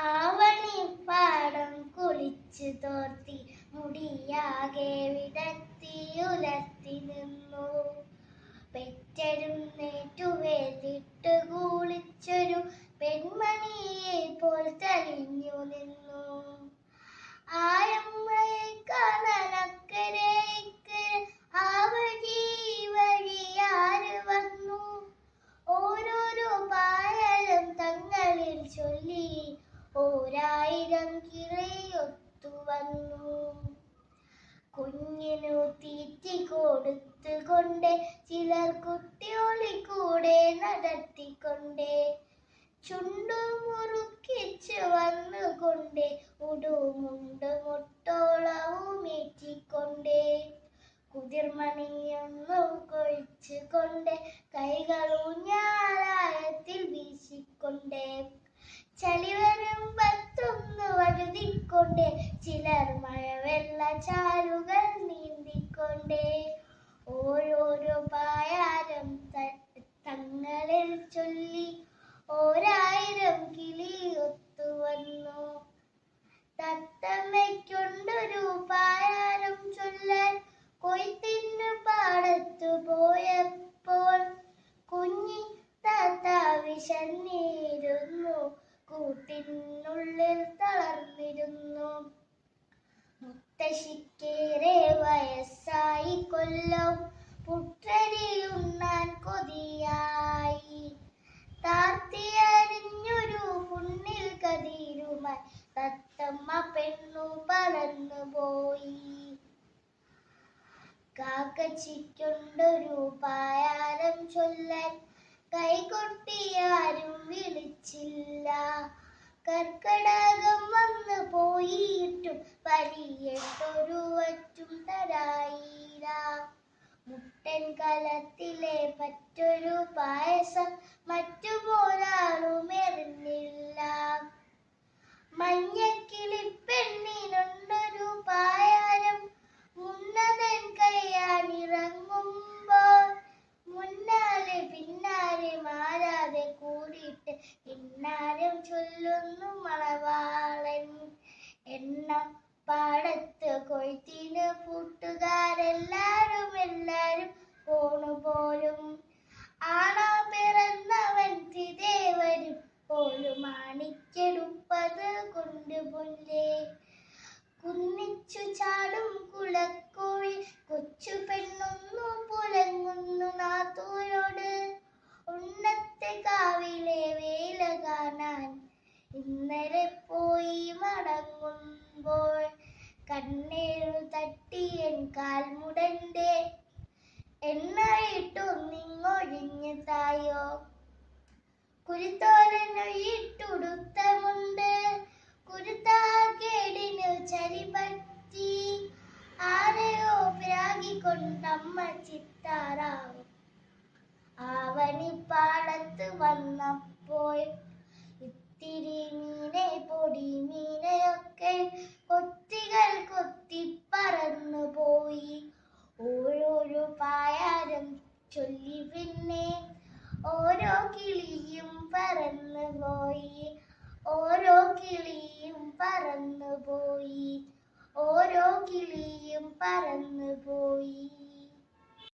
ആവണിപ്പാടം കുളിച്ചു തോർത്തി മുടിയാകെ വിടർത്തി ഉലർത്തി നിന്നു. പെറ്റെഴുന്നേറ്റു വേദിട്ട് കുളിച്ചൊരു പെൺമണിയെ പോൽ തെളിഞ്ഞു നിന്നു. ആയമ്മയെ കാണാനക്കരെ ഇക്കരെ ആ വഴി വഴിയാര് വന്നു. ഓരോരോ പായലും തങ്ങളിൽ ചൊല്ലി ഓരായിരം കിളിയൊത്തു വന്നു. കുഞ്ഞിനു തീറ്റി കൊടുത്തുകൊണ്ട് ചിലർ കുട്ടിയോളി കൂടെ നടത്തിക്കൊണ്ട് ചുണ്ടു മുറുക്കിച്ചു വന്നുകൊണ്ട് ഉടുമുണ്ട് മുട്ടോളവും ഏറ്റിക്കൊണ്ട് കുതിർമണിയൊന്നു കൊഴിച്ചുകൊണ്ട് കൈകൾ ഊഞ്ഞാലായത്തിൽ വീശിക്കൊണ്ട് ചളിവരും പത്തൊന്നു വഴുതിക്കൊണ്ട് ചിലർ മഴവെള്ള ചാലുകൾ നീന്തിക്കൊണ്ട് ഓരോരോ പായാരം തങ്ങളിൽ ചൊല്ലി ഓരായിരം കിളിയൊത്തു വന്നു. തത്തമ്മയ്ക്കൊണ്ടൊരു പായാരം ചൊല്ലാൻ കൊയ്ത്തിനു പാടത്തു പോയപ്പോൾ കുഞ്ഞി താത്ത വിശന്നിരുന്നു, കൂട്ടിനുള്ളിൽ തളർന്നിരുന്നു. മുത്തശ്ശിക്കേറെ വയസ്സായി, കൊല്ലം പുട്ടരിയുണ്ണാൻ കൊതിയായി. താർത്തിയരിഞ്ഞൊരു പുണ്ണിൽ കതിരുമായി തത്തമ്മ പെണ്ണു പറന്നു പോയി. കാക്കച്ചിക്കൊണ്ടൊരു പായാരം ചൊല്ലാൻ കൈകൊട്ടിയാരും വിളിച്ചില്ല. കർക്കടകം വന്നു പോയിട്ടും പരിയിട്ടൊരു വറ്റും തരായില്ല. മുട്ടൻ കലത്തിലെ പറ്റൊരു പായസം മറ്റുപോലാളും എറിഞ്ഞില്ല. മഞ്ഞക്കിളിപ്പെണ്ണിനുണ്ടൊരു പായാരം ഉന്നതൻ കയ്യാണിറങ്ങുമ്പോൾ മുന്നാലെ പിന്നാലെ മാറാതെ കൂടിയിട്ട് ഇന്നാരം ചൊല്ലുന്നു മണവാളൻ. എണ്ണ പാടത്ത് കൊയ്ത്തിന് കൂട്ടുകാരെല്ലാരും പോണുപോലും ആണാ പിറന്നവൻ തിദേവരും പോലും മാണിക്കെടുപ്പത് കൊണ്ട് പുല്ലേ. കുന്നിച്ചു ചാടും കുളക്കോഴി കൊച്ചു പെണ്ണൊന്നു പുലങ്ങുന്നു നാത്തൂരോട്. ഉണ്ണത്തെ കാവിലെ വേല കാണാൻ ഇന്നലെ പോയി മടങ്ങുമ്പോൾ കണ്ണേറു തട്ടിയൻ കാൽമുടന്റെ എണ്ണയിട്ടൊന്നിങ്ങൊഴിഞ്ഞു തായോ. കുരുത്തോലനൊഴിയിട്ടുടുത്ത മുണ്ട് കുരുത്താക്കേടിനു ചരി പറ്റി. ആരെയോ പ്രാഗിക്കൊണ്ടമ്മ ചിത്താറാവും. ആവണിപ്പാടത്ത് വന്നപ്പോൾ ഇത്തിരി മീനെ പൊടി മീനെയൊക്കെ കൊത്തികൾ കൊത്തി പറന്നു പോയി. ഓരോരോ പായാരം ചൊല്ലി പിന്നെ ഓരോ കിളിയും പറന്നു പോയി. ഓരോ കിളിയും പറന്നു പോയി. ഓരോ കിളിയും പറന്നു പോയി.